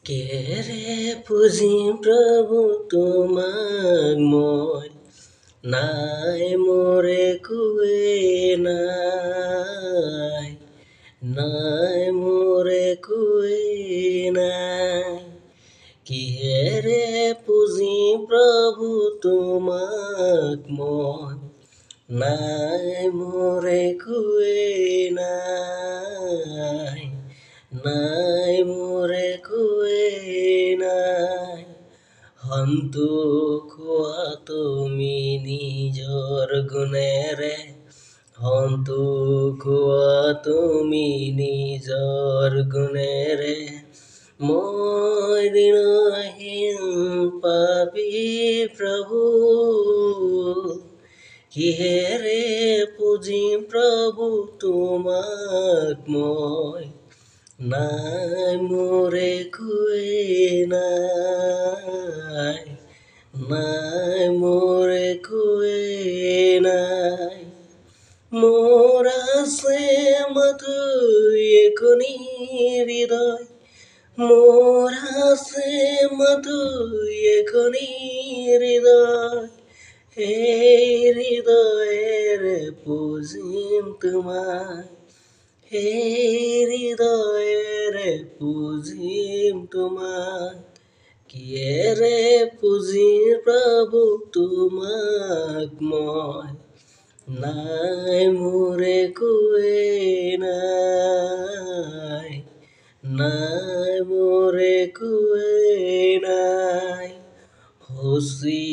কেৰে পুজিম প্ৰভু তোমাক মই, নাই মোৰ একোৱে নাই, নাই মোৰ একোৱে নাই। কিহেৰে পুজিম প্ৰভু তোমাক মই, নাই মোৰ একোৱে নাই, নাই মোৰ একোৱে নাই। সন্তোষ হোৱা তুমি নিজৰ গুণেৰে, সন্তোষ হোৱা তুমি নিজৰ গুণেৰে। মই দিনহীন পাপী প্ৰভু, কিহেৰে পুজিম প্ৰভু তোমাক মই, নাই মোৰ একোৱে নাই, নাই মোৰ একোৱে নাই। মোৰ আছে মাথো এখনি হৃদয়, মোৰ আছে মাথো এখনি হৃদয়। সেই হৃদয়েৰে পুজিম তোমাক, সেই হৃদয়েৰে পুজিম তোমাক। কিহেৰে পুজিম প্ৰভু তোমাক মই, নাই মোৰ একোৱে নাই, নাই মোৰ একোৱে নাই। শুচি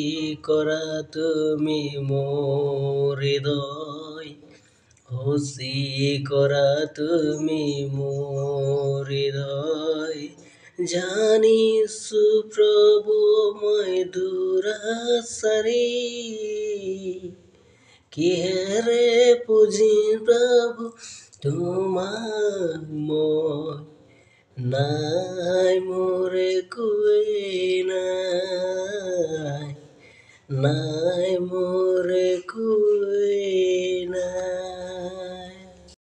কৰা তুমি মোৰ হৃদয়, শুচি কৰা তুমি মোৰ হৃদয়। জানিছো প্ৰভু মই দুৰাচাৰী, কিহেৰে পুজিম প্ৰভু তোমাক মই, নাই মোৰ একোৱে নাই, নাই মোৰ একোৱে